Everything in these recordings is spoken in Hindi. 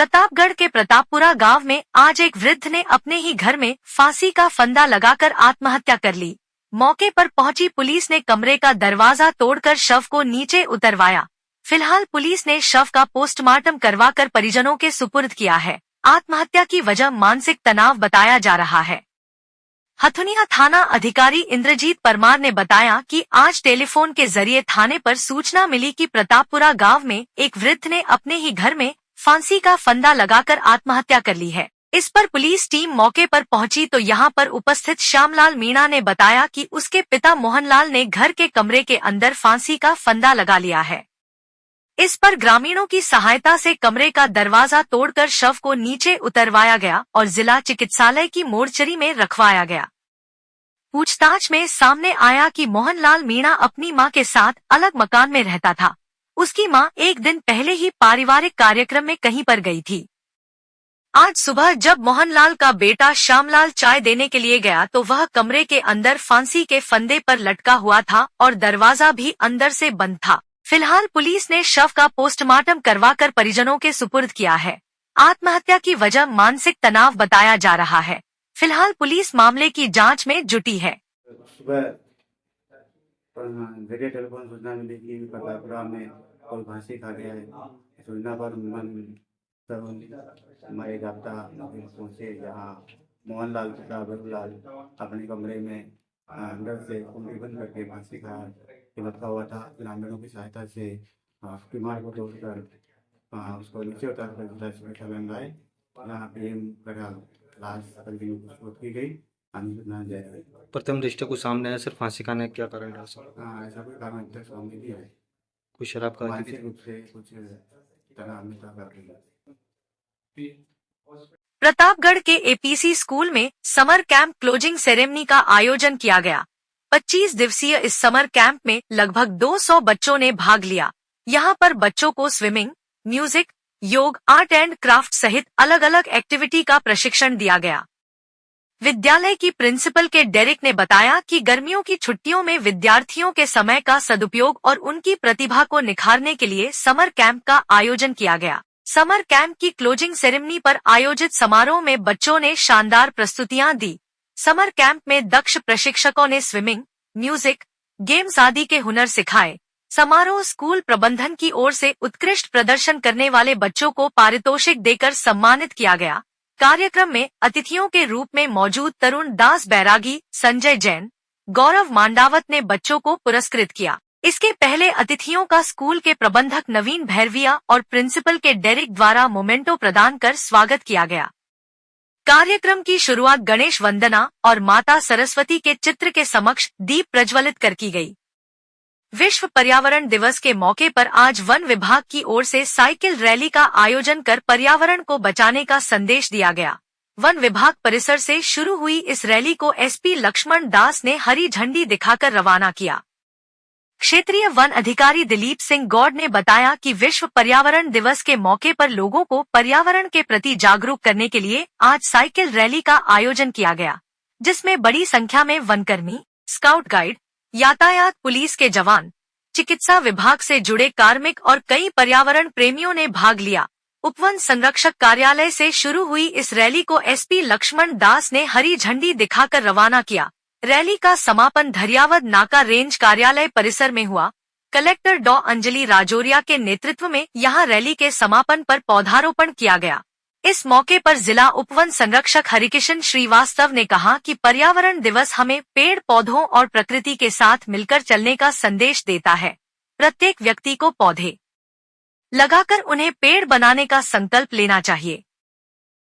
प्रतापगढ़ के प्रतापपुरा गांव में आज एक वृद्ध ने अपने ही घर में फांसी का फंदा लगाकर आत्महत्या कर ली। मौके पर पहुंची पुलिस ने कमरे का दरवाजा तोड़कर शव को नीचे उतरवाया। फिलहाल पुलिस ने शव का पोस्टमार्टम करवाकर परिजनों के सुपुर्द किया है। आत्महत्या की वजह मानसिक तनाव बताया जा रहा है। हथुनिया थाना अधिकारी इंद्रजीत परमार ने बताया कि आज टेलीफोन के जरिए थाने पर सूचना मिली कि प्रतापपुरा गांव में एक वृद्ध ने अपने ही घर में फांसी का फंदा लगाकर आत्महत्या कर ली है। इस पर पुलिस टीम मौके पर पहुंची तो यहां पर उपस्थित श्यामलाल मीणा ने बताया कि उसके पिता मोहनलाल ने घर के कमरे के अंदर फांसी का फंदा लगा लिया है। इस पर ग्रामीणों की सहायता से कमरे का दरवाजा तोड़कर शव को नीचे उतरवाया गया और जिला चिकित्सालय की मोर्चरी में रखवाया गया। पूछताछ में सामने आया कि मोहनलाल मीणा अपनी मां के साथ अलग मकान में रहता था। उसकी मां एक दिन पहले ही पारिवारिक कार्यक्रम में कहीं पर गई थी। आज सुबह जब मोहनलाल का बेटा श्यामलाल चाय देने के लिए गया तो वह कमरे के अंदर फांसी के फंदे पर लटका हुआ था और दरवाजा भी अंदर से बंद था। फिलहाल पुलिस ने शव का पोस्टमार्टम करवाकर परिजनों के सुपुर्द किया है। आत्महत्या की वजह मानसिक तनाव बताया जा रहा है। फिलहाल पुलिस मामले की जांच में जुटी है। जरिए टेलीफोन सूचना मिली कि प्रतापपुरा में कोई फांसी खा गया है। सूचना पर हमारे जाब्ता पहुंचे, जहाँ मोहनलाल तथा बिरुलाल अपने कमरे में अंदर से कुंडी बंद करके फांसी का लटका हुआ था। ग्रामीणों की सहायता से बीमार को तोड़कर उसको नीचे उतारकर जिला चिकित्सालय में लाए। यहाँ पे लाश की गई। प्रथम दृष्टया को सामने आया, सर फांसी खाने क्या कारण रहा सर? ऐसा कोई कारण अब तक सामने नहीं है। कुछ शराब का मानसिक रूप से कुछ तनाव कर रही है। प्रतापगढ़ के एपीसी स्कूल में समर कैंप क्लोजिंग सेरेमनी का आयोजन किया गया। 25 दिवसीय इस समर कैंप में लगभग 200 बच्चों ने भाग लिया। यहाँ पर बच्चों को स्विमिंग, म्यूजिक, योग, आर्ट एंड क्राफ्ट सहित अलग अलग एक्टिविटी का प्रशिक्षण दिया गया। विद्यालय की प्रिंसिपल के डेरिक ने बताया कि गर्मियों की छुट्टियों में विद्यार्थियों के समय का सदुपयोग और उनकी प्रतिभा को निखारने के लिए समर कैंप का आयोजन किया गया। समर कैंप की क्लोजिंग सेरेमनी पर आयोजित समारोह में बच्चों ने शानदार प्रस्तुतियां दी। समर कैंप में दक्ष प्रशिक्षकों ने स्विमिंग, म्यूजिक, गेम्स आदि के हुनर सिखाए। समारोह स्कूल प्रबंधन की ओर से उत्कृष्ट प्रदर्शन करने वाले बच्चों को पारितोषिक देकर सम्मानित किया गया। कार्यक्रम में अतिथियों के रूप में मौजूद तरुण दास बैरागी, संजय जैन, गौरव मांडावत ने बच्चों को पुरस्कृत किया। इसके पहले अतिथियों का स्कूल के प्रबंधक नवीन भैरविया और प्रिंसिपल के डेरिक द्वारा मोमेंटो प्रदान कर स्वागत किया गया। कार्यक्रम की शुरुआत गणेश वंदना और माता सरस्वती के चित्र के समक्ष दीप प्रज्वलित कर की गई। विश्व पर्यावरण दिवस के मौके पर आज वन विभाग की ओर से साइकिल रैली का आयोजन कर पर्यावरण को बचाने का संदेश दिया गया। वन विभाग परिसर से शुरू हुई इस रैली को एसपी लक्ष्मण दास ने हरी झंडी दिखाकर रवाना किया। क्षेत्रीय वन अधिकारी दिलीप सिंह गौड़ ने बताया कि विश्व पर्यावरण दिवस के मौके पर लोगों को पर्यावरण के प्रति जागरूक करने के लिए आज साइकिल रैली का आयोजन किया गया, जिसमें बड़ी संख्या में वनकर्मी, स्काउट गाइड, यातायात पुलिस के जवान, चिकित्सा विभाग से जुड़े कार्मिक और कई पर्यावरण प्रेमियों ने भाग लिया। उपवन संरक्षक कार्यालय से शुरू हुई इस रैली को एसपी लक्ष्मण दास ने हरी झंडी दिखाकर रवाना किया। रैली का समापन धरियावद नाका रेंज कार्यालय परिसर में हुआ। कलेक्टर डॉ अंजलि राजौरिया के नेतृत्व में यहां रैली के समापन पर पौधारोपण किया गया। इस मौके पर जिला उपवन संरक्षक हरिकिशन श्रीवास्तव ने कहा कि पर्यावरण दिवस हमें पेड़ पौधों और प्रकृति के साथ मिलकर चलने का संदेश देता है। प्रत्येक व्यक्ति को पौधे लगाकर उन्हें पेड़ बनाने का संकल्प लेना चाहिए।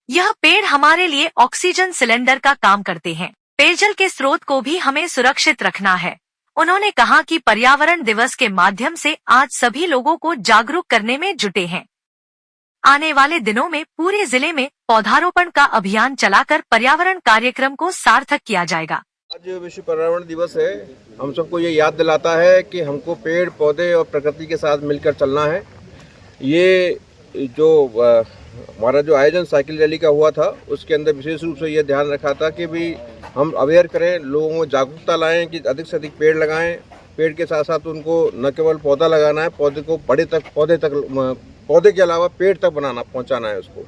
यह पेड़ हमारे लिए ऑक्सीजन सिलेंडर का काम करते हैं। पेयजल के स्रोत को भी हमें सुरक्षित रखना है। उन्होंने कहा कि पर्यावरण दिवस के माध्यम से आज सभी लोगों को जागरूक करने में जुटे हैं। आने वाले दिनों में पूरे जिले में पौधारोपण का अभियान चलाकर पर्यावरण कार्यक्रम को सार्थक किया जाएगा। आज विश्व पर्यावरण दिवस है। हम सबको ये याद दिलाता है कि हमको पेड़ पौधे और प्रकृति के साथ मिलकर चलना है। ये जो हमारा जो आयोजन साइकिल रैली का हुआ था, उसके अंदर विशेष रूप से ये ध्यान रखा था कि भी हम अवेयर करें, लोगों को जागरूकता लाएं कि अधिक से अधिक पेड़ लगाएं। पेड़ के साथ साथ उनको न केवल पौधा लगाना है, पौधे को पौधे तक पौधे के अलावा पेड़ तक पहुँचाना है उसको।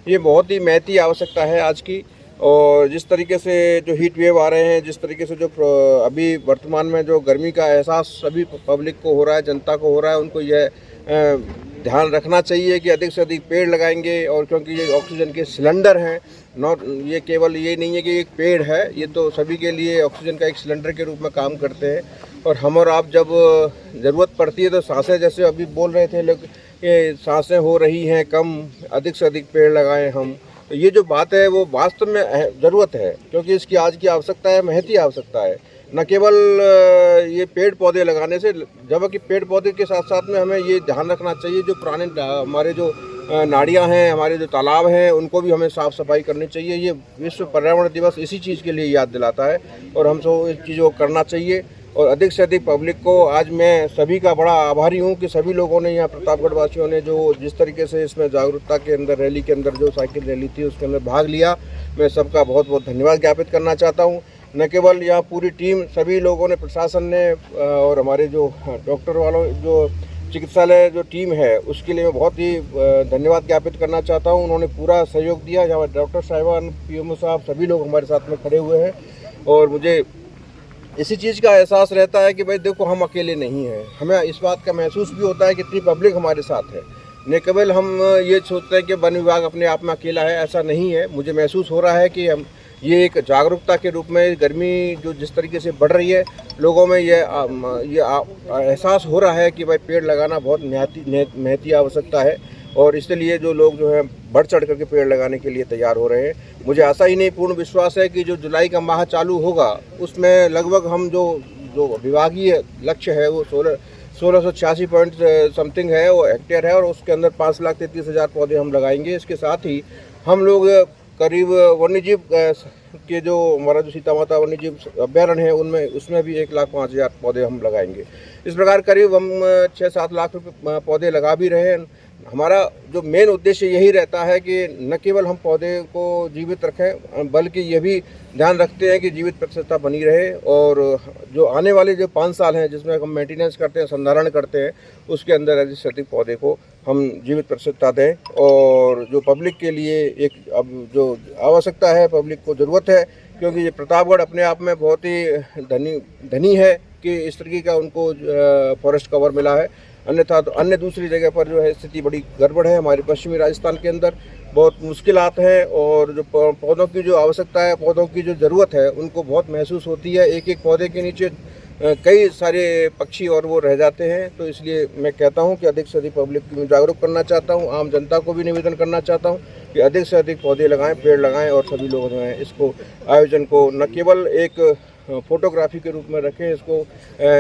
ये बहुत ही महती आवश्यकता है आज की। और जिस तरीके से जो हीट वेव आ रहे हैं, जिस तरीके से जो अभी वर्तमान में जो गर्मी का एहसास सभी पब्लिक को हो रहा है, जनता को हो रहा है, उनको यह ध्यान रखना चाहिए कि अधिक से अधिक पेड़ लगाएंगे। और क्योंकि ये ऑक्सीजन के सिलेंडर हैं, नॉट ये केवल ये नहीं है कि एक पेड़ है, ये तो सभी के लिए ऑक्सीजन का एक सिलेंडर के रूप में काम करते हैं। और हम और आप जब ज़रूरत पड़ती है तो सांसें, जैसे अभी बोल रहे थे लोग, ये सांसें हो रही हैं कम, अधिक से अधिक पेड़ लगाएं हम। तो ये जो बात है वो वास्तव में ज़रूरत है, क्योंकि इसकी आज की आवश्यकता है, महती आवश्यकता है। न केवल ये पेड़ पौधे लगाने से, जबकि पेड़ पौधे के साथ साथ में हमें ये ध्यान रखना चाहिए जो पुराने हमारे जो नालियाँ हैं, हमारे जो तालाब हैं, उनको भी हमें साफ़ सफाई करनी चाहिए। ये विश्व पर्यावरण दिवस इसी चीज़ के लिए याद दिलाता है और हम सब इस चीज़ों को करना चाहिए। और अधिक से अधिक पब्लिक को आज मैं सभी का बड़ा आभारी हूँ कि सभी लोगों ने, यहाँ प्रतापगढ़ वासियों ने जो जिस तरीके से इसमें जागरूकता के अंदर, रैली के अंदर जो साइकिल रैली थी उसके अंदर भाग लिया, मैं सबका बहुत बहुत धन्यवाद ज्ञापित करना चाहता हूँ। न केवल यहाँ पूरी टीम, सभी लोगों ने, प्रशासन ने और हमारे जो डॉक्टर वालों, जो चिकित्सालय जो टीम है, उसके लिए मैं बहुत ही धन्यवाद ज्ञापित करना चाहता हूँ। उन्होंने पूरा सहयोग दिया। यहाँ डॉक्टर साहिबान, पीएमओ साहब, सभी लोग हमारे साथ में खड़े हुए हैं। और मुझे इसी चीज़ का एहसास रहता है कि भाई देखो, हम अकेले नहीं हैं। हमें इस बात का महसूस भी होता है कि इतनी पब्लिक हमारे साथ है। न केवल हम ये सोचते हैं कि वन विभाग अपने आप में अकेला है, ऐसा नहीं है। मुझे महसूस हो रहा है कि हम ये एक जागरूकता के रूप में, गर्मी जो जिस तरीके से बढ़ रही है, लोगों में ये एहसास हो रहा है कि भाई पेड़ लगाना बहुत महती आवश्यकता है। और इसलिए जो लोग जो है बढ़ चढ़ करके पेड़ लगाने के लिए तैयार हो रहे हैं। मुझे आशा ही नहीं, पूर्ण विश्वास है कि जो जुलाई का माह चालू होगा उसमें लगभग हम जो विभागीय लक्ष्य है वो 1686 पॉइंट समथिंग है, वो हेक्टेयर है, और उसके अंदर 5,33,000 पौधे हम लगाएंगे। इसके साथ ही हम लोग करीब वन्यजीव के जो हमारा जो सीता माता वन्यजीव अभ्यारण्य है उसमें भी 1,05,000 पौधे हम लगाएंगे। इस प्रकार करीब हम 6-7 लाख रुपये पौधे लगा भी रहे हैं। हमारा जो मेन उद्देश्य यही रहता है कि न केवल हम पौधे को जीवित रखें, बल्कि ये भी ध्यान रखते हैं कि जीवित प्रतिशतता बनी रहे। और जो आने वाले जो 5 साल हैं, जिसमें हम मेंटेनेंस करते हैं, संधारण करते हैं, उसके अंदर अधिक से अधिक पौधे को हम जीवित प्रतिशतता दें। और जो पब्लिक के लिए एक अब जो आवश्यकता है, पब्लिक को ज़रूरत है, क्योंकि ये प्रतापगढ़ अपने आप में बहुत ही धनी है कि इस तरीके का उनको फॉरेस्ट कवर मिला है। अन्यथा तो अन्य दूसरी जगह पर जो है स्थिति बड़ी गड़बड़ है। हमारे पश्चिमी राजस्थान के अंदर बहुत मुश्किलात हैं, और जो पौधों की जो आवश्यकता है, पौधों की जो ज़रूरत है, उनको बहुत महसूस होती है। एक एक पौधे के नीचे कई सारे पक्षी और वो रह जाते हैं। तो इसलिए मैं कहता हूं कि अधिक से अधिक पब्लिक को जागरूक करना चाहता हूं, आम जनता को भी निवेदन करना चाहता हूं कि अधिक से अधिक पौधे लगाएं, पेड़ लगाएं, और सभी लोग जो हैं इसको आयोजन को न केवल एक फोटोग्राफी के रूप में रखें, इसको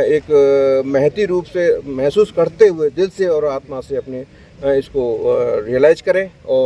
एक महती रूप से महसूस करते हुए दिल से और आत्मा से अपने इसको रियलाइज करें। और